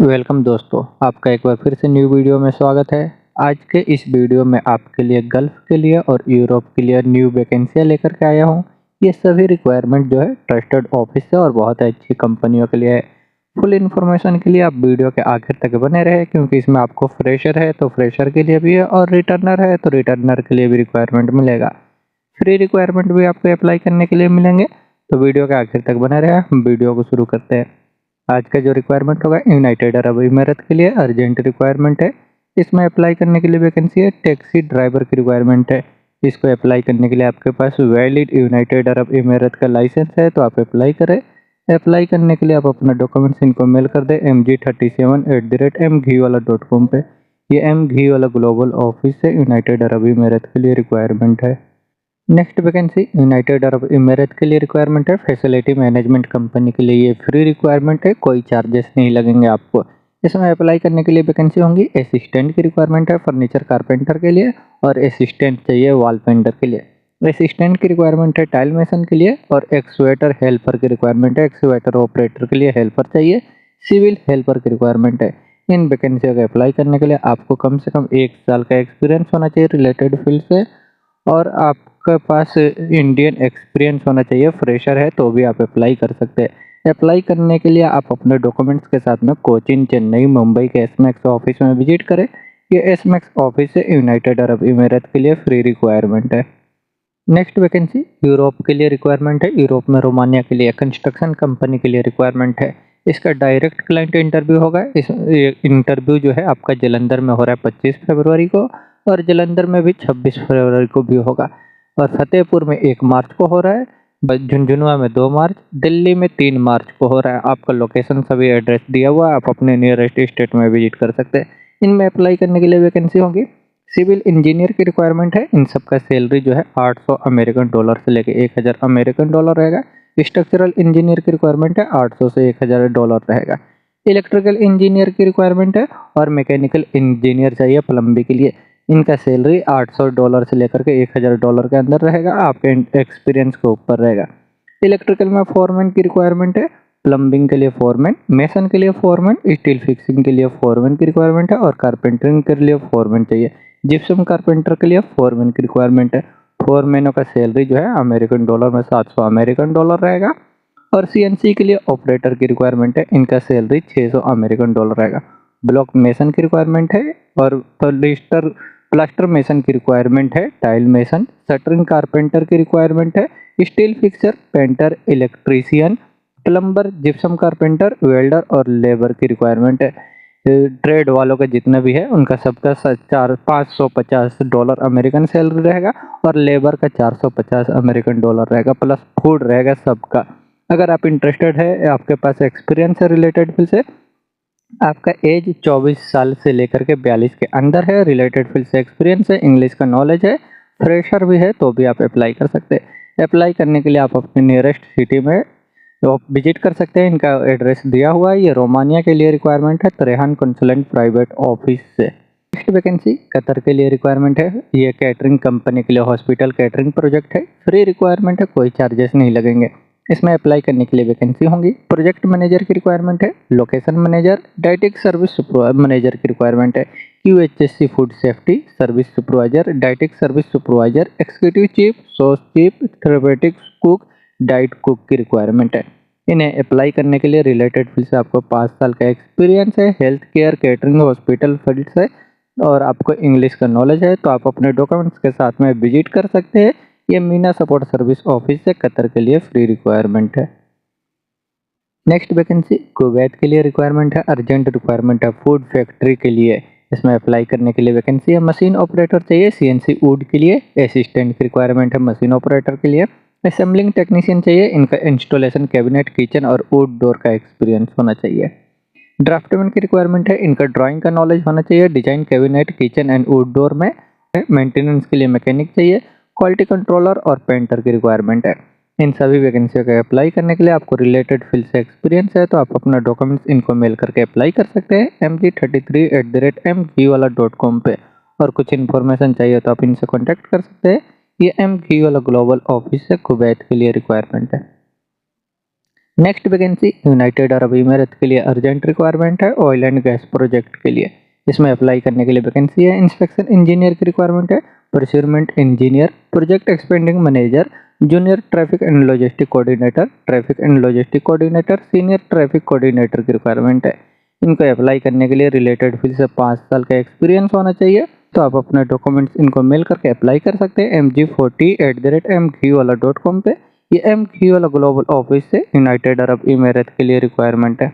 Welcome दोस्तों, आपका एक बार फिर से न्यू वीडियो में स्वागत है। आज के इस वीडियो में आपके लिए गल्फ के लिए और यूरोप के लिए न्यू वैकेंसियाँ लेकर के आया हूँ। ये सभी रिक्वायरमेंट जो है ट्रस्टेड ऑफिस से और बहुत अच्छी कंपनियों के लिए है। फुल इन्फॉर्मेशन के लिए आप वीडियो के आखिर तक बने रहे, क्योंकि इसमें आपको फ्रेशर है तो फ्रेशर के लिए भी है और रिटर्नर है तो रिटर्नर के लिए भी रिक्वायरमेंट मिलेगा। फ्री रिक्वायरमेंट भी आपको अप्लाई करने के लिए मिलेंगे, तो वीडियो के आखिर तक बने रहे। हम वीडियो को शुरू करते हैं। आज का जो रिक्वायरमेंट होगा यूनाइटेड अरब इमारात के लिए अर्जेंट रिक्वायरमेंट है। इसमें अप्लाई करने के लिए वैकेंसी है, टैक्सी ड्राइवर की रिक्वायरमेंट है। इसको अप्लाई करने के लिए आपके पास वैलिड यूनाइटेड अरब इमारात का लाइसेंस है तो आप अप्लाई करें। अप्लाई करने के लिए आप अपना डॉक्यूमेंट्स इनको मेल कर दें mg37@mghwala.com पे। ये mghwala ग्लोबल ऑफिस है, यूनाइटेड अरब इमारात के लिए रिक्वायरमेंट है। नेक्स्ट वैकेंसी यूनाइटेड अरब इमारात के लिए रिक्वायरमेंट है, फैसिलिटी मैनेजमेंट कंपनी के लिए। ये फ्री रिक्वायरमेंट है, कोई चार्जेस नहीं लगेंगे आपको। इसमें अप्लाई करने के लिए वैकेंसी होंगी। असिस्टेंट की रिक्वायरमेंट है फर्नीचर कारपेंटर के लिए, और असिस्टेंट चाहिए वॉल पेंटर के लिए। असिस्टेंट की रिक्वायरमेंट है टाइल मेसन के लिए, और एक्सवेटर हेल्पर की रिक्वायरमेंट है, एक्सवेटर ऑपरेटर के लिए हेल्पर चाहिए, सिविल हेल्पर की रिक्वायरमेंट है। इन वैकेंसी को अप्लाई करने के लिए आपको कम से कम 1 साल का एक्सपीरियंस होना चाहिए रिलेटेड फील्ड से, और आपके पास इंडियन एक्सपीरियंस होना चाहिए। फ्रेशर है तो भी आप अप्लाई कर सकते हैं। अप्लाई करने के लिए आप अपने डॉक्यूमेंट्स के साथ में कोचीन, चेन्नई, मुंबई के एसमैक्स ऑफिस में विजिट करें। ये एसमैक्स ऑफिस है, यूनाइटेड अरब इमारात के लिए फ्री रिक्वायरमेंट है। नेक्स्ट वैकेंसी यूरोप के लिए रिक्वायरमेंट है। यूरोप में रोमानिया के लिए कंस्ट्रक्शन कंपनी के लिए रिक्वायरमेंट है। इसका डायरेक्ट क्लाइंट इंटरव्यू होगा। इस इंटरव्यू जो है आपका जलंधर में हो रहा है 25 फरवरी को, और जलंधर में भी 26 फरवरी को भी होगा, और फतेहपुर में 1 मार्च को हो रहा है, झुंझुनवा में 2 मार्च, दिल्ली में 3 मार्च को हो रहा है। आपका लोकेशन सभी एड्रेस दिया हुआ है, आप अपने नियरेस्ट स्टेट में विजिट कर सकते हैं। इनमें अप्लाई करने के लिए वैकेंसी होगी। सिविल इंजीनियर की रिक्वायरमेंट है। इन सब का सैलरी जो है 800 अमेरिकन डॉलर से लेके 1000 अमेरिकन डॉलर रहेगा। स्ट्रक्चरल इंजीनियर की रिक्वायरमेंट है, 800 से 1000 डॉलर रहेगा। इलेक्ट्रिकल इंजीनियर की रिक्वायरमेंट है, और मैकेनिकल इंजीनियर चाहिए प्लम्बिंग के लिए। इनका सैलरी 800 डॉलर से लेकर के 1000 डॉलर के अंदर रहेगा, आपके एक्सपीरियंस के ऊपर रहेगा। इलेक्ट्रिकल में फोरमैन की रिक्वायरमेंट है, प्लम्बिंग के लिए फोरमैन, मेसन के लिए फोरमैन, स्टील फिक्सिंग के लिए फोरमैन की रिक्वायरमेंट है, और कारपेंटरिंग के लिए फोरमैन चाहिए। जिप्सम कारपेंटर के लिए फोरमैन की रिक्वायरमेंट है। फोरमैनों का सैलरी जो है अमेरिकन डॉलर में 700 अमेरिकन डॉलर रहेगा। और सीएनसी के लिए ऑपरेटर की रिक्वायरमेंट है। इनका सैलरी 600 अमेरिकन डॉलर रहेगा। ब्लॉक मेसन की रिक्वायरमेंट है, और प्लास्टर मेसन की रिक्वायरमेंट है, टाइल मेसन, शटरिंग कारपेंटर की रिक्वायरमेंट है, steel fixer, painter, electrician, plumber, gypsum carpenter, welder और लेबर की रिक्वायरमेंट है। ट्रेड वालों का जितना भी है उनका सबका 550 डॉलर अमेरिकन सैलरी रहेगा, और लेबर का 450 अमेरिकन डॉलर रहेगा, प्लस फूड रहेगा सबका। अगर आप इंटरेस्टेड है, आपके पास एक्सपीरियंस है रिलेटेड फील्ड से, आपका एज 24 साल से लेकर के 42 के अंदर है, रिलेटेड फील्ड से एक्सपीरियंस है, इंग्लिश का नॉलेज है, फ्रेशर भी है, तो भी आप अप्लाई कर सकते हैं। अप्लाई करने के लिए आप अपने नियरेस्ट सिटी में तो आप विजिट कर सकते हैं। इनका एड्रेस दिया हुआ है। ये रोमानिया के लिए रिक्वायरमेंट है, त्रेहान कंसुलेंट प्राइवेट ऑफिस से। नेक्स्ट वैकेंसी कतर के लिए रिक्वायरमेंट है। ये कैटरिंग कंपनी के लिए हॉस्पिटल कैटरिंग प्रोजेक्ट है, फ्री रिक्वायरमेंट है, कोई चार्जेस नहीं लगेंगे। इसमें अप्लाई करने के लिए वैकेंसी होंगी। प्रोजेक्ट मैनेजर की रिक्वायरमेंट है, location manager, dietetic service manager की रिक्वायरमेंट है, QHSC food safety service supervisor, dietetic service supervisor, executive chief, sauce chief, therapeutic cook, diet cook की रिक्वायरमेंट है। इन्हें अप्लाई करने के लिए रिलेटेड फील्ड से आपको 5 साल का एक्सपीरियंस है, health care, catering, hospital field से, और आपको इंग्लिश का नॉलेज है, तो आप अपने डॉक्यूमेंट्स के साथ में विजिट कर सकते हैं। ये मीना सपोर्ट सर्विस ऑफिस से कतर के लिए फ्री रिक्वायरमेंट है। नेक्स्ट वैकेंसी कुवैत के लिए रिक्वायरमेंट है, अर्जेंट रिक्वायरमेंट है फूड फैक्ट्री के लिए। इसमें अप्लाई करने के लिए वैकेंसी है। मशीन ऑपरेटर चाहिए CNC वुड के लिए, असिस्टेंट की रिक्वायरमेंट है मशीन ऑपरेटर के लिए, असेंबलिंग टेक्नीशियन चाहिए, इनका इंस्टॉलेशन कैबिनेट, किचन और वुड डोर का एक्सपीरियंस होना चाहिए। ड्राफ्टमैन की रिक्वायरमेंट है, इनका ड्राइंग का नॉलेज होना चाहिए, design cabinet, kitchen and would door में। मेंटेनेंस के लिए मैकेनिक चाहिए, क्वालिटी कंट्रोलर और पेंटर की रिक्वायरमेंट है। इन सभी वैकेंसी का अप्लाई करने के लिए आपको रिलेटेड फील्ड से एक्सपीरियंस है, तो आप अपना डॉक्यूमेंट्स इनको मेल करके अप्लाई कर सकते हैं mg33@mghwala.com पे। और कुछ इन्फॉर्मेशन चाहिए तो आप इनसे कॉन्टैक्ट कर सकते हैं। ये mghwala ग्लोबल ऑफिस से कुवैत के लिए रिक्वायरमेंट है। नेक्स्ट वैकेंसी यूनाइटेड अरब इमारत के लिए अर्जेंट रिक्वायरमेंट है ऑयल एंड गैस प्रोजेक्ट के लिए। इसमें अप्लाई करने के लिए वैकेंसी है। इंस्पेक्शन इंजीनियर की रिक्वायरमेंट है, procurement engineer, project expanding manager, junior traffic and logistic coordinator, traffic and logistic coordinator, senior traffic coordinator की रिक्वायरमेंट है। इनको अप्लाई करने के लिए रिलेटेड फील्ड से 5 साल का एक्सपीरियंस होना चाहिए। तो आप अपने डॉक्यूमेंट्स इनको मेल करके अप्लाई कर सकते हैं mg40@mghwala.com पे। ये mghwala ग्लोबल ऑफिस से यूनाइटेड अरब इमारत के लिए रिक्वायरमेंट है।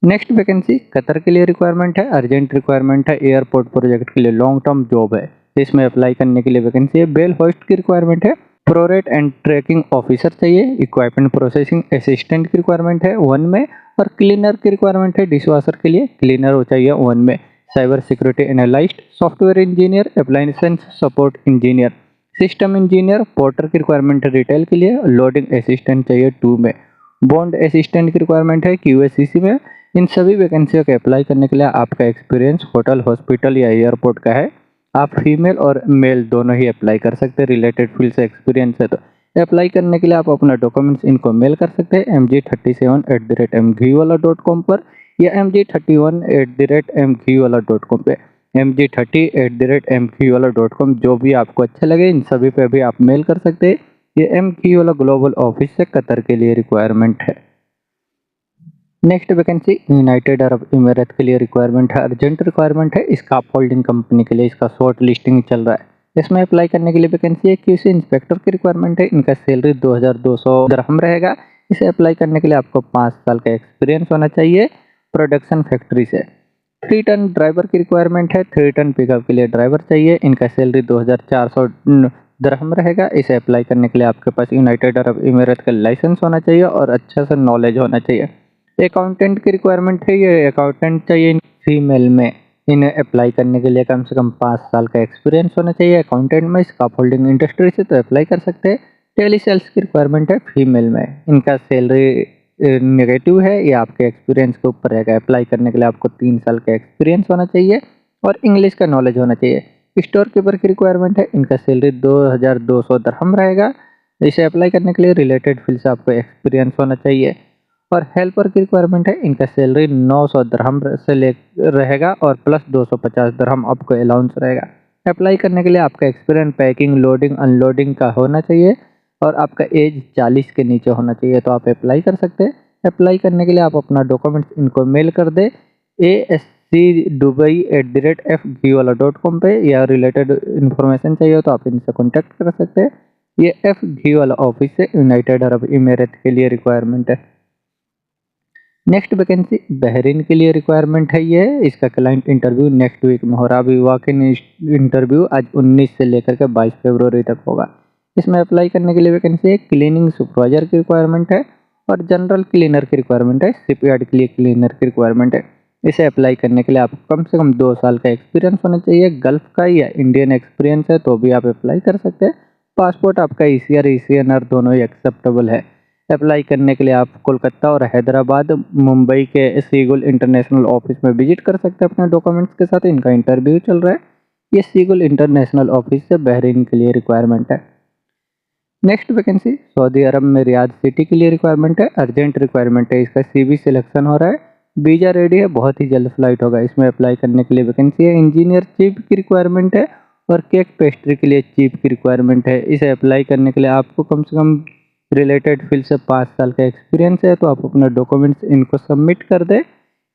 नेक्स्ट वैकेंसी कतर के लिए रिक्वायरमेंट है, अर्जेंट रिक्वायरमेंट है, एयरपोर्ट प्रोजेक्ट के लिए लॉन्ग टर्म जॉब है। इसमें अप्लाई करने के लिए वैकेंसी है। बेल होस्ट की रिक्वायरमेंट है, प्रोरेट एंड ट्रैकिंग ऑफिसर चाहिए, इक्विपमेंट प्रोसेसिंग असिस्टेंट की रिक्वायरमेंट है 1 में, और क्लीनर की रिक्वायरमेंट है, डिशवॉशर के लिए क्लीनर हो चाहिए 1 में। Cyber security analyst, software engineer, appliances support engineer, system engineer, porter की रिक्वायरमेंट है रिटेल के लिए, लोडिंग असिस्टेंट चाहिए 2 में, बॉन्ड असिस्टेंट की रिक्वायरमेंट है QACC में। इन सभी वैकेंसियों के अप्लाई करने के लिए आपका एक्सपीरियंस होटल, हॉस्पिटल या एयरपोर्ट का है। आप फीमेल और मेल दोनों ही अप्लाई कर सकते हैं, रिलेटेड फील्ड से एक्सपीरियंस है तो। अप्लाई करने के लिए आप अपना डॉक्यूमेंट्स इनको मेल कर सकते हैं mg37@mghwala.com पर या mg31@mghwala.com पे। mg30@mghwala.com जो भी आपको अच्छा लगे इन सभी पे भी आप मेल कर सकते हैं। ये mghwala ग्लोबल ऑफिस से कतर के लिए रिक्वायरमेंट है। नेक्स्ट वैकेंसी यूनाइटेड अरब इमारत के लिए रिक्वायरमेंट है, अर्जेंट रिक्वायरमेंट है, स्काफ होल्डिंग कंपनी के लिए। इसका शॉर्ट लिस्टिंग चल रहा है। इसमें अप्लाई करने के लिए वैकेंसी है। QC इंस्पेक्टर की रिक्वायरमेट है। इनका सैलरी 2200 दिरहम रहेगा। इसे अप्लाई करने के लिए आपको 5 साल का एक्सपीरियंस होना चाहिए प्रोडक्शन फैक्ट्री से। 3 टन ड्राइवर की रिक्वायरमेंट है। 3 टन पिकअप के लिए ड्राइवर चाहिए। इनका सैलरी 2400 दिरहम रहेगा। इसे अप्लाई करने के लिए आपके पास यूनाइटेड अरब इमारत का लाइसेंस होना चाहिए और अच्छा सा नॉलेज होना चाहिए। अकाउंटेंट की रिक्वायरमेंट है। ये अकाउंटेंट चाहिए फीमेल में। इन्हें अप्लाई करने के लिए कम से कम 5 साल का एक्सपीरियंस होना चाहिए अकाउंटेंट में, स्काफ होल्डिंग इंडस्ट्री से, तो अप्लाई कर सकते हैं। टेली सेल्स की रिक्वायरमेंट है फीमेल में। इनका सैलरी नेगेटिव है, ये आपके एक्सपीरियंस के ऊपर रहेगा। अप्लाई करने के लिए आपको 3 साल का एक्सपीरियंस होना चाहिए और इंग्लिश का नॉलेज होना चाहिए। स्टोर कीपर की रिक्वायरमेंट है। इनका सैलरी 2200 दिरहम रहेगा। इसे अप्लाई करने के लिए रिलेटेड फील्ड से आपको एक्सपीरियंस होना चाहिए। और हेल्पर की रिक्वायरमेंट है। इनका सैलरी 900 दिरहम से ले रहेगा और प्लस 250 दिरहम आपको अलाउंस रहेगा। अप्लाई करने के लिए आपका एक्सपीरियंस पैकिंग, लोडिंग, अनलोडिंग का होना चाहिए और आपका एज 40 के नीचे होना चाहिए, तो आप अप्लाई कर सकते हैं। अप्लाई करने के लिए आप अपना डॉक्यूमेंट्स इनको मेल कर दे ascdubai@fghwala.com पे, या रिलेटेड इन्फॉर्मेशन चाहिए तो आप इनसे कॉन्टैक्ट कर सकते हैं। ये FGwala ऑफिस से यूनाइटेड अरब इमारत के लिए रिक्वायरमेंट है। नेक्स्ट वैकेंसी बहरीन के लिए रिक्वायरमेंट है। ये इसका क्लाइंट इंटरव्यू नेक्स्ट वीक में हो रहा। अभी वॉक-इन इंटरव्यू आज 19 से लेकर के 22 फरवरी तक होगा। इसमें अप्लाई करने के लिए वैकेंसी है। क्लीनिंग सुपरवाइजर की रिक्वायरमेंट है और जनरल क्लीनर की रिक्वायरमेंट है। शिपयार्ड के लिए क्लीनर की रिक्वायरमेंट है। इसे अप्लाई करने के लिए आपको कम से कम 2 साल का एक्सपीरियंस होना चाहिए। गल्फ का या इंडियन एक्सपीरियंस है तो भी आप अप्लाई कर सकते हैं। पासपोर्ट आपका ECR ECNR दोनों ही एक्सेप्टेबल है। अप्लाई करने के लिए आप कोलकाता और हैदराबाद, मुंबई के सीगुल इंटरनेशनल ऑफिस में विजिट कर सकते हैं अपने डॉक्यूमेंट्स के साथ। इनका इंटरव्यू चल रहा है। ये सीगुल इंटरनेशनल ऑफिस से बहरीन के लिए रिक्वायरमेंट है। नेक्स्ट वैकेंसी सऊदी अरब में रियाद सिटी के लिए रिक्वायरमेंट है। अर्जेंट रिक्वायरमेंट है। इसका CV सिलेक्शन हो रहा है। वीजा रेडी है, बहुत ही जल्द फ्लाइट होगा। इसमें अप्लाई करने के लिए वैकेंसी है। इंजीनियर चीफ की रिक्वायरमेंट है और केक पेस्ट्री के लिए चीफ की रिक्वायरमेंट है। इसे अप्लाई करने के लिए आपको कम से कम रिलेटेड फील्ड से 5 साल का एक्सपीरियंस है, तो आप अपना डॉक्यूमेंट्स इनको सबमिट कर दें।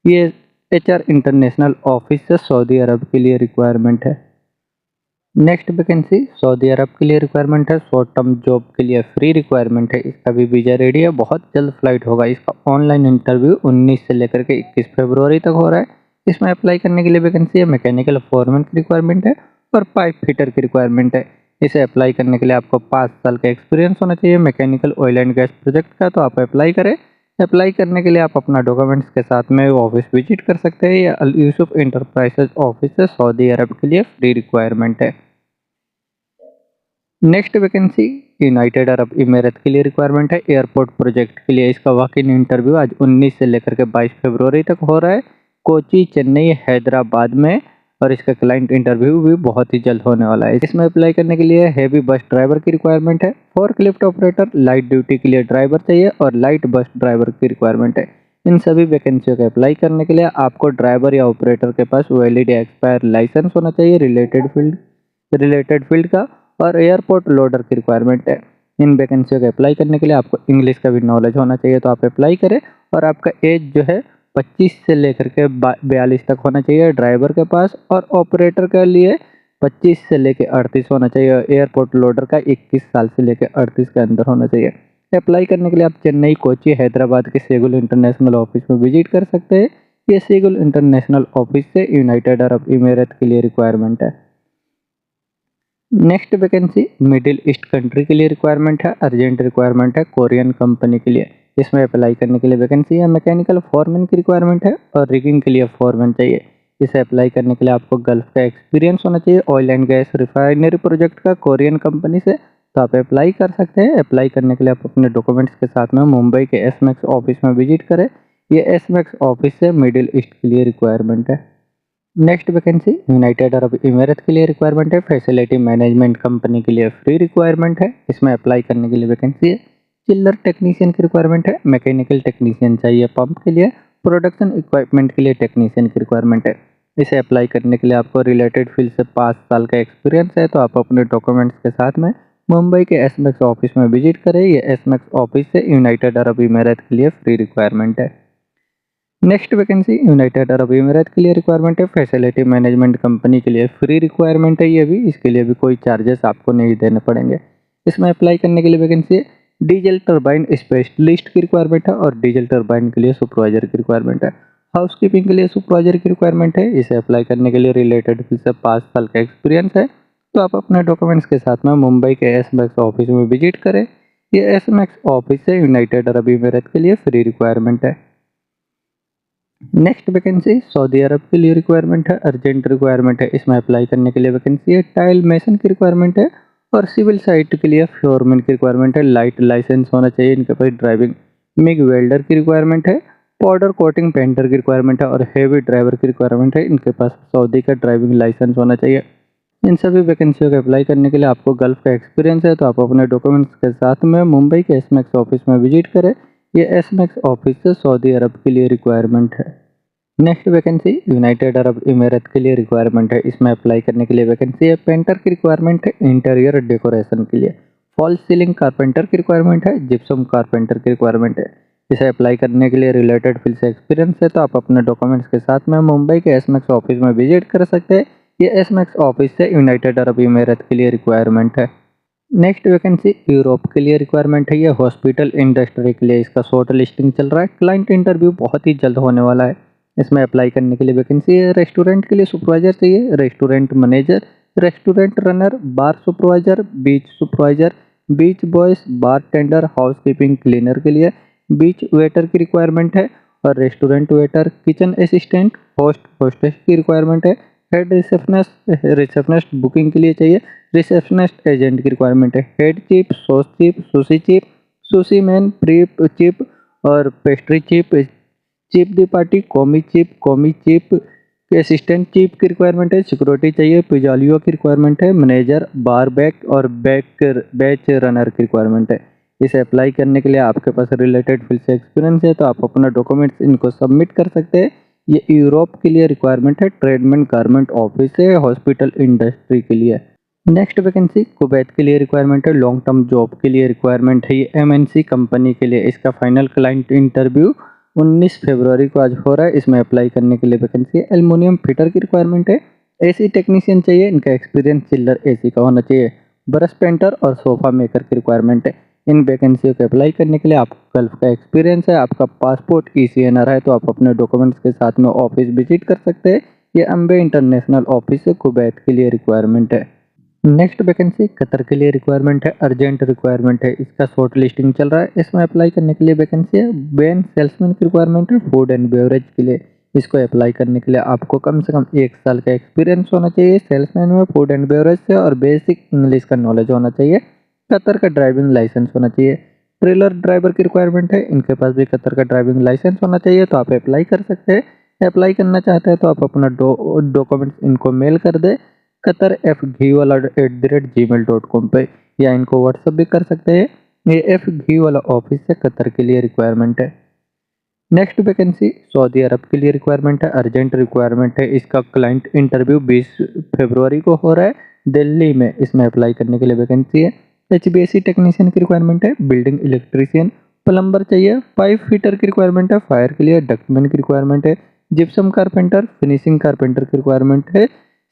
ये HR इंटरनेशनल ऑफिस से सऊदी अरब के लिए रिक्वायरमेंट है। नेक्स्ट वैकेंसी सऊदी अरब के लिए रिक्वायरमेंट है। शॉर्ट टर्म जॉब के लिए फ्री रिक्वायरमेंट है। इसका भी वीजा रेडी है, बहुत जल्द फ्लाइट होगा। इसका ऑनलाइन इंटरव्यू 19 से लेकर के 21 फरवरी तक हो रहा है। इसमें अप्लाई करने के लिए वैकेंसी है। मैकेनिकल फोरमैन की रिक्वायरमेंट है और पाइप फिटर की रिक्वायरमेंट है। इसे अप्लाई करने के लिए आपको 5 साल का एक्सपीरियंस होना चाहिए mechanical oil and gas project का, तो आप अप्लाई करें। अप्लाई करने के लिए आप अपना डॉक्यूमेंट्स के साथ में ऑफिस विजिट कर सकते हैं। या अल यूसुफ इंटरप्राइजेज ऑफिस से सऊदी अरब के लिए फ्री रिक्वायरमेंट है। नेक्स्ट वैकेंसी यूनाइटेड अरब इमारत के लिए रिक्वायरमेंट है। एयरपोर्ट प्रोजेक्ट के लिए इसका वॉक-इन इंटरव्यू आज 19 से लेकर के 22 फरवरी तक हो रहा है। कोची, चेन्नई, हैदराबाद में और इसका क्लाइंट इंटरव्यू भी बहुत ही जल्द होने वाला है। इसमें अप्लाई करने के लिए हैवी बस ड्राइवर की रिक्वायरमेंट है, फोर्कलिफ्ट ऑपरेटर, लाइट ड्यूटी के लिए ड्राइवर चाहिए और लाइट बस ड्राइवर की रिक्वायरमेंट है। इन सभी वैकेंसियों को अप्लाई करने के लिए आपको ड्राइवर या ऑपरेटर के पास वैलिड या एक्सपायर लाइसेंस होना चाहिए रिलेटेड फील्ड का, और एयरपोर्ट लोडर की रिक्वायरमेंट है। इन वैकेंसियों को अप्लाई करने के लिए आपको इंग्लिश का भी नॉलेज होना चाहिए, तो आप अप्लाई करें। और आपका एज जो है 25 से लेकर के 42 तक होना चाहिए ड्राइवर के पास, और ऑपरेटर के लिए 25 से लेकर 38 होना चाहिए। एयरपोर्ट लोडर का 21 साल से लेकर 38 के अंदर होना चाहिए। अप्लाई करने के लिए आप चेन्नई, कोची, हैदराबाद के सेगुल इंटरनेशनल ऑफिस में विजिट कर सकते हैं। ये सेगुल इंटरनेशनल ऑफिस से यूनाइटेड अरब इमीरात के लिए रिक्वायरमेंट है। Next vacancy middle east country के लिए रिक्वायरमेंट है, अर्जेंट रिक्वायरमेंट है कोरियन कंपनी के लिए। इसमें अप्लाई करने के लिए वैकेंसी है, मैकेनिकल फॉरमैन की रिक्वायरमेंट है और रिगिंग के लिए फॉरमैन चाहिए। इसे अप्लाई करने के लिए आपको गल्फ का एक्सपीरियंस होना चाहिए, oil and gas refinery project का कोरियन कंपनी से, तो आप अप्लाई कर सकते हैं। अप्लाई करने के लिए आप अपने डॉक्यूमेंट्स के साथ में मुंबई के एसमैक्स ऑफिस में विजिट करें। ये एसमैक्स ऑफिस से मिडिल ईस्ट के लिए रिक्वायरमेंट है। नेक्स्ट वैकेंसी यूनाइटेड अरब इमीरात के लिए रिक्वायरमेंट है, फैसिलिटी मैनेजमेंट कंपनी के लिए फ्री रिक्वायरमेंट है। इसमें अप्लाई करने के लिए वैकेंसी है, चिल्लर टेक्नीशियन की रिक्वायरमेंट है, मैकेनिकल टेक्नीशियन चाहिए पंप के लिए, प्रोडक्शन इक्विपमेंट के लिए टेक्नीशियन की रिक्वायरमेंट है। इसे अप्लाई करने के लिए आपको रिलेटेड फील्ड से 5 साल का एक्सपीरियंस है, तो आप अपने डॉक्यूमेंट्स के साथ में मुंबई के एसमैक्स ऑफिस में विजिट करें। ये एसमैक्स ऑफिस से यूनाइटेड अरब इमीरात के लिए फ्री रिक्वायरमेंट है। नेक्स्ट वैकेंसी यूनाइटेड अरब इमीरात के लिए रिक्वायरमेंट है, फैसिलिटी मैनेजमेंट कंपनी के लिए फ्री रिक्वायरमेंट है। ये भी इसके लिए भी कोई चार्जेस आपको नहीं देने पड़ेंगे। इसमें अप्लाई करने के लिए वैकेंसी है, डीजल टरबाइन स्पेशलिस्ट की रिक्वायरमेंट है और डीजल टरबाइन के लिए सुपरवाइजर की रिक्वायरमेंट है। हाउसकीपिंग के लिए सुपरवाइजर की रिक्वायरमेंट है। इसे अप्लाई करने के लिए रिलेटेड फील्ड से 5 साल का एक्सपीरियंस है, तो आप अपने डॉक्यूमेंट्स के साथ में मुंबई के एसमैक्स ऑफिस में विजिट करें। ये एसमैक्स ऑफिस से यूनाइटेड अरब इमीरात के लिए फ्री रिक्वायरमेंट है। नेक्स्ट वैकेंसी सऊदी अरब के लिए रिक्वायरमेंट है, अर्जेंट रिक्वायरमेंट है। इसमें अप्लाई करने के लिए वैकेंसी है, टाइल मेसन की रिक्वायरमेंट है और सिविल साइट के लिए फ्योरमैन की रिक्वायरमेंट है। लाइट लाइसेंस होना चाहिए इनके पास, ड्राइविंग मिग वेल्डर की रिक्वायरमेंट है, पाउडर कोटिंग पेंटर की रिक्वायरमेंट है और हेवी ड्राइवर की रिक्वायरमेंट है। इनके पास सऊदी का ड्राइविंग लाइसेंस होना चाहिए। इन सभी वैकेंसियों को अप्लाई करने के लिए आपको गल्फ का एक्सपीरियंस है, तो आप अपने डॉक्यूमेंट्स के साथ में मुंबई के एसमैक्स ऑफिस में विजिट करें। ये एसमैक्स ऑफिस से सऊदी अरब के लिए रिक्वायरमेंट है। नेक्स्ट वैकेंसी यूनाइटेड अरब इमीरात के लिए रिक्वायरमेंट है। इसमें अप्लाई करने के लिए वैकेंसी है, पेंटर की रिक्वायरमेंट है, इंटीरियर डेकोरेशन के लिए, फॉल सीलिंग कारपेंटर की रिक्वायरमेंट है, जिप्सम कारपेंटर की रिक्वायरमेंट है। इसे अप्लाई करने के लिए रिलेटेड फील्ड से एक्सपीरियंस है, तो आप अपने डॉक्यूमेंट्स के साथ में मुंबई के एसमैक्स ऑफिस में विजिट कर सकते हैं। ये एसमैक्स ऑफिस से यूनाइटेड अरब इमीरात के लिए रिक्वायरमेंट है। नेक्स्ट वैकेंसी यूरोप के लिए रिक्वायरमेंट है, ये हॉस्पिटल इंडस्ट्री के लिए इसका शॉर्ट लिस्टिंग चल रहा है। क्लाइंट इंटरव्यू बहुत ही जल्द होने वाला है। इसमें अप्लाई करने के लिए वैकेंसी है, रेस्टोरेंट के लिए सुपरवाइजर चाहिए, रेस्टोरेंट मैनेजर, रेस्टोरेंट रनर, बार सुपरवाइजर, बीच सुपरवाइजर, बीच बॉयज, बार टेंडर, हाउसकीपिंग क्लीनर के लिए, बीच वेटर की रिक्वायरमेंट है और restaurant waiter, kitchen assistant, host hostess की रिक्वायरमेंट है, हेड रिसेप्शनिस्ट बुकिंग के लिए चाहिए, रिसेप्शनिस्ट एजेंट की रिक्वायरमेंट है, head chief, sauce chief, sushi man, prep chief और पेस्ट्री चीफ दी पार्टी, कॉमी चीफ के असिस्टेंट चीफ की रिक्वायरमेंट है, सिक्योरिटी चाहिए, पुजालियों की रिक्वायरमेंट है, मैनेजर, बार बैक और बैच रनर की रिक्वायरमेंट है। इसे अप्लाई करने के लिए आपके पास रिलेटेड फील्ड से एक्सपीरियंस है, तो आप अपना डॉक्यूमेंट्स इनको सबमिट कर सकते हैं। ये यूरोप के लिए रिक्वायरमेंट है, ट्रेडमैन गारमेंट ऑफिस है, हॉस्पिटल इंडस्ट्री के लिए। नेक्स्ट वैकेंसी कुवैत के लिए रिक्वायरमेंट है, लॉन्ग टर्म जॉब के लिए रिक्वायरमेंट है। ये एमएनसी कंपनी के लिए इसका फाइनल क्लाइंट इंटरव्यू 19 फरवरी को आज हो रहा है। इसमें अप्लाई करने के लिए वैकेंसी है, एल्युमिनियम फिटर की रिक्वायरमेंट है, एसी टेक्नीशियन चाहिए, इनका एक्सपीरियंस चिल्लर एसी का होना चाहिए, ब्रश पेंटर और सोफा मेकर की रिक्वायरमेंट है। इन वैकेंसियों को अप्लाई करने के लिए आपको गल्फ का एक्सपीरियंस है, आपका पासपोर्ट ECNR है, तो आप अपने डॉक्यूमेंट्स के साथ में ऑफिस विजिट कर सकते हैं। ये अम्बे इंटरनेशनल ऑफिस से कुवैत के लिए रिक्वायरमेंट है। नेक्स्ट वैकेंसी कतर के लिए रिक्वायरमेंट है, अर्जेंट रिक्वायरमेंट है, इसका शॉर्ट लिस्टिंग चल रहा है। इसमें अप्लाई करने के लिए वैकेंसी है, वैन सेल्समैन की रिक्वायरमेंट है, फूड एंड बेवरेज के लिए। इसको अप्लाई करने के लिए आपको कम से कम 1 साल का एक्सपीरियंस होना चाहिए सेल्समैन में, फूड एंड बेवरेज से, और बेसिक इंग्लिश का नॉलेज होना चाहिए। कतर का ड्राइविंग लाइसेंस होना चाहिए। ट्रेलर ड्राइवर की रिक्वायरमेंट है, इनके पास भी कतर का ड्राइविंग लाइसेंस होना चाहिए, तो आप अप्लाई कर सकते हैं। अप्लाई करना चाहते हैं तो आप अपना डॉक्यूमेंट्स इनको मेल कर दे qatarfghiwala@gmail.com पे, या इनको व्हाट्सअप भी कर सकते हैं। ये एफ घी वाला ऑफिस से कतर के लिए रिक्वायरमेंट है। नेक्स्ट वैकेंसी सऊदी अरब के लिए रिक्वायरमेंट है, अर्जेंट रिक्वायरमेंट है। इसका क्लाइंट इंटरव्यू 20 फरवरी को हो रहा है दिल्ली में। इसमें अप्लाई करने के लिए वैकेंसी है। HVAC टेक्नीशियन की रिक्वायरमेंट है, बिल्डिंग इलेक्ट्रीशियन, प्लम्बर चाहिए, पाइप फिटर की रिक्वायरमेंट है, फायर के लिए डक्टमैन की रिक्वायरमेंट है, जिप्सम कारपेंटर, फिनिशिंग कारपेंटर की रिक्वायरमेंट है,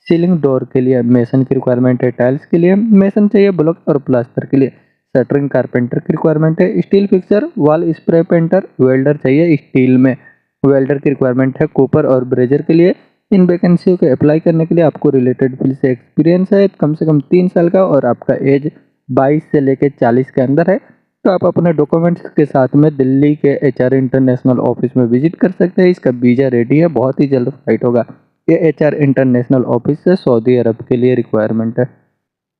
सीलिंग डोर के लिए मेसन की रिक्वायरमेंट है, टाइल्स के लिए मेसन चाहिए, ब्लॉक और प्लास्टर के लिए शटरिंग कारपेंटर की रिक्वायरमेंट है, steel fixer, wall spray painter, welder चाहिए स्टील में, वेल्डर की रिक्वायरमेंट है, कूपर और ब्रेजर के लिए। इन वैकेंसियों के अप्लाई करने के लिए आपको रिलेटेड फील्ड से एक्सपीरियंस है कम से कम 3 साल का, और आपका एज 22 से लेकर 40 के अंदर है, तो आप अपने डॉक्यूमेंट्स के साथ में दिल्ली के HR इंटरनेशनल ऑफिस में विजिट कर सकते हैं। इसका वीजा रेडी है, बहुत ही जल्द फ्लाइट होगा। ये HR इंटरनेशनल ऑफिस से सऊदी अरब के लिए रिक्वायरमेंट है।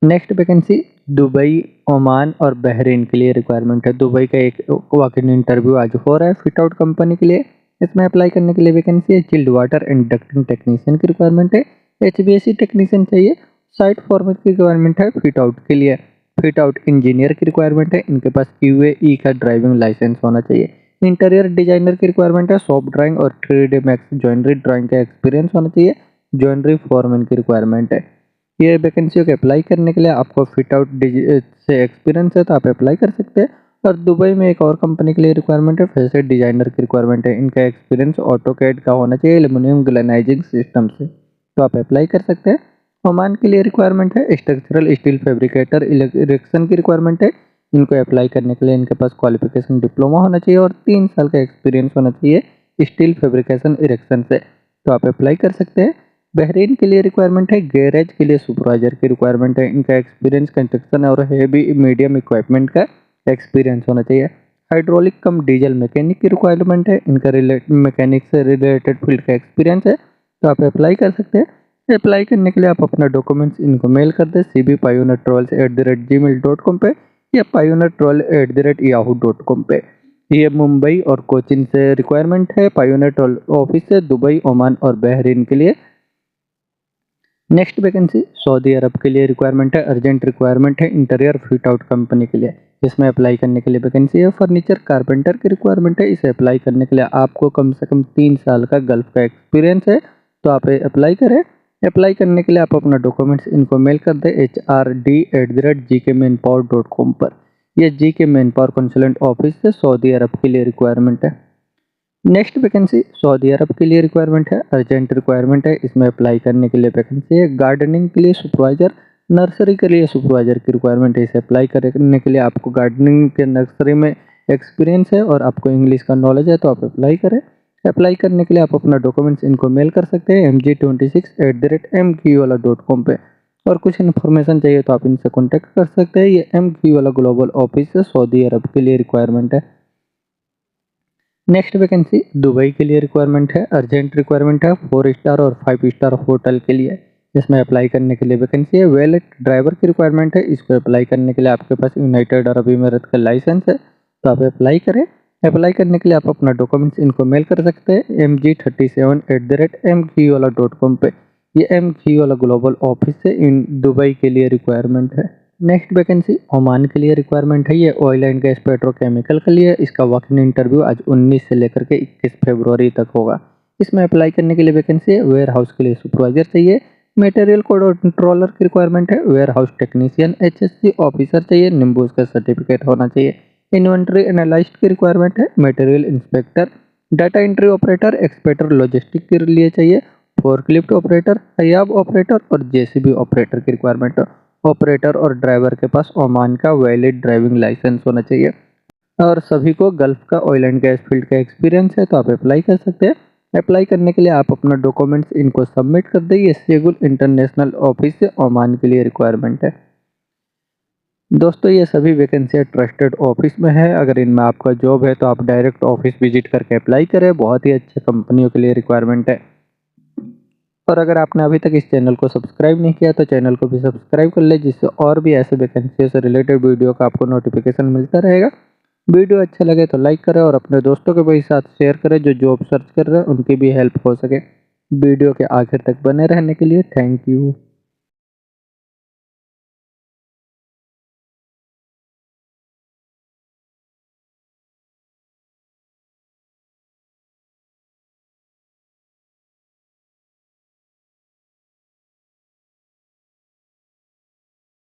नेक्स्ट वैकेंसी दुबई, ओमान और बहरीन के लिए रिक्वायरमेंट है। दुबई का एक वॉक इन इंटरव्यू आज हो रहा है फिट आउट कंपनी के लिए। इसमें अप्लाई करने के लिए वैकेंसी है, chilled water and ducting technician की रिक्वायरमेंट है, HVAC टेक्नीशियन चाहिए, साइट फॉर्मेट की रिक्वायरमेंट है फिट आउट के लिए, फिट आउट इंजीनियर की रिक्वायरमेंट है, इनके पास UAE का ड्राइविंग लाइसेंस होना चाहिए, इंटीरियर डिजाइनर की रिक्वायरमेंट है, सॉफ्ट ड्राइंग और 3D मैक्स ज्वेलरी ड्राइंग का एक्सपीरियंस होना चाहिए, ज्वेलरी फॉरमैन की रिक्वायरमेंट है। ये वैकेंसियों के अप्लाई करने के लिए आपको फिट आउट से एक्सपीरियंस है तो आप अप्लाई कर सकते हैं। और दुबई में एक और कंपनी के लिए रिक्वायरमेंट है, फैसेट डिजाइनर की रिक्वायरमेंट है, इनका एक्सपीरियंस ऑटोकैड का होना चाहिए, एल्युमिनियम ग्लेनाइजिंग सिस्टम से, तो आप अप्लाई कर सकते हैं। ओमान के लिए रिक्वायरमेंट है, स्ट्रक्चरल स्टील फैब्रिकेटर इरेक्शन की रिक्वायरमेंट है, इनको अप्लाई करने के लिए इनके पास क्वालिफिकेशन डिप्लोमा होना चाहिए और 3 साल का एक्सपीरियंस होना चाहिए स्टील फैब्रिकेशन इरेक्शन से, तो आप अप्लाई कर सकते हैं। बहरीन के लिए रिक्वायरमेंट है, गैरेज के लिए सुपरवाइजर की रिक्वायरमेंट है, इनका एक्सपीरियंस कंस्ट्रक्शन और हेवी मीडियम इक्विपमेंट का एक्सपीरियंस होना चाहिए। हाइड्रोलिक कम डीजल मैकेनिक की रिक्वायरमेंट है, इनका मैकेनिक से रिलेटेड फील्ड का एक्सपीरियंस है, तो आप अप्लाई कर सकते हैं। अप्लाई करने के लिए आप अपना डॉक्यूमेंट्स इनको मेल कर दें cbpioneertravels@gmail.com पे या pioneertravel@yahoo.com पे। ये मुंबई और कोचिन से रिक्वायरमेंट है, पायोनियर ट्रैवल ऑफिस से दुबई, ओमान और बहरीन के लिए। नेक्स्ट वैकेंसी सऊदी अरब के लिए रिक्वायरमेंट है, अर्जेंट रिक्वायरमेंट है, इंटीरियर फिट आउट कंपनी के लिए। इसमें अप्लाई करने के लिए वैकेंसी है, फर्नीचर कारपेंटर की रिक्वायरमेंट है। इसे अप्लाई करने के लिए आपको कम से कम 3 साल का गल्फ का एक्सपीरियंस है, तो आप अप्लाई करें। अप्लाई करने के लिए आप अपना डॉक्यूमेंट्स इनको मेल कर दें hrd@gkmanpower.com पर। यह GK man power consultant office से सऊदी अरब के लिए रिक्वायरमेंट है। नेक्स्ट वैकेंसी सऊदी अरब के लिए रिक्वायरमेंट है, अर्जेंट रिक्वायरमेंट है। इसमें अप्लाई करने के लिए वैकेंसी है, गार्डनिंग के लिए सुपरवाइजर, नर्सरी के लिए सुपरवाइजर की रिक्वायरमेंट है। इसे अप्लाई करने के लिए आपको गार्डनिंग के नर्सरी में एक्सपीरियंस है और आपको इंग्लिश का नॉलेज है, तो आप अप्लाई करें। अप्लाई करने के लिए आप अपना डॉक्यूमेंट्स इनको मेल कर सकते हैं mg26@mqwala.com पे। और कुछ इन्फॉर्मेशन चाहिए तो आप इनसे कॉन्टेक्ट कर सकते हैं। ये MQwala ग्लोबल ऑफिस से सऊदी अरब के लिए रिक्वायरमेंट है। नेक्स्ट वैकेंसी दुबई के लिए रिक्वायरमेंट है, अर्जेंट रिक्वायरमेंट है, 4 स्टार और 5 स्टार होटल के लिए। इसमें अप्लाई करने के लिए वैकेंसी है, वैलेट ड्राइवर की रिक्वायरमेंट है। इसको अप्लाई करने के लिए आपके पास यूनाइटेड अरब इमिरेट का लाइसेंस है, तो आप अप्लाई करें। अप्लाई करने के लिए आप अपना डॉक्यूमेंट्स इनको मेल कर सकते हैं mg37@mqwala.com पे। ये MQwala ग्लोबल ऑफिस से इन दुबई के लिए रिक्वायरमेंट है। नेक्स्ट वैकेंसी ओमान के लिए रिक्वायरमेंट है, ये ऑयल एंड गैस पेट्रोकेमिकल के लिए। इसका वॉक इन इंटरव्यू आज 19 से लेकर के 21 फरवरी तक होगा। इसमें अप्लाई करने के लिए वैकेंसी है, वेयर हाउस के लिए सुपरवाइजर चाहिए, मटेरियल कंट्रोलर की रिक्वायरमेंट है, warehouse technician HSC officer चाहिए, निम्बूस का सर्टिफिकेट होना चाहिए, इन्वेंट्री एनालिस्ट की रिक्वायरमेंट है, material inspector, data entry operator, एक्सपेक्टर लॉजिस्टिक के लिए चाहिए, फोर्कलिफ्ट ऑपरेटर, हयाब ऑपरेटर और JCB ऑपरेटर की रिक्वायरमेंट है। ऑपरेटर और ड्राइवर के पास ओमान का वैलिड ड्राइविंग लाइसेंस होना चाहिए और सभी को गल्फ का ऑयल एंड गैस फील्ड का एक्सपीरियंस है, तो आप अप्लाई कर सकते हैं। अप्लाई करने के लिए आप अपना डॉक्यूमेंट्स इनको सबमिट कर दें। ये शेगुल इंटरनेशनल ऑफिस से ओमान के लिए रिक्वायरमेंट है। दोस्तों ये सभी वैकेंसियाँ ट्रस्टेड ऑफिस में है, अगर इनमें आपका जॉब है तो आप डायरेक्ट ऑफिस विजिट करके अप्लाई करें। बहुत ही अच्छे कंपनियों के लिए रिक्वायरमेंट है। और अगर आपने अभी तक इस चैनल को सब्सक्राइब नहीं किया तो चैनल को भी सब्सक्राइब कर ले, जिससे और भी ऐसे वैकेंसी से रिलेटेड वीडियो का आपको नोटिफिकेशन मिलता रहेगा। वीडियो अच्छा लगे तो लाइक करें और अपने दोस्तों के भी साथ शेयर करें जो जॉब सर्च कर रहे हैं, उनकी भी हेल्प हो सके। वीडियो के आखिर तक बने रहने के लिए थैंक यू।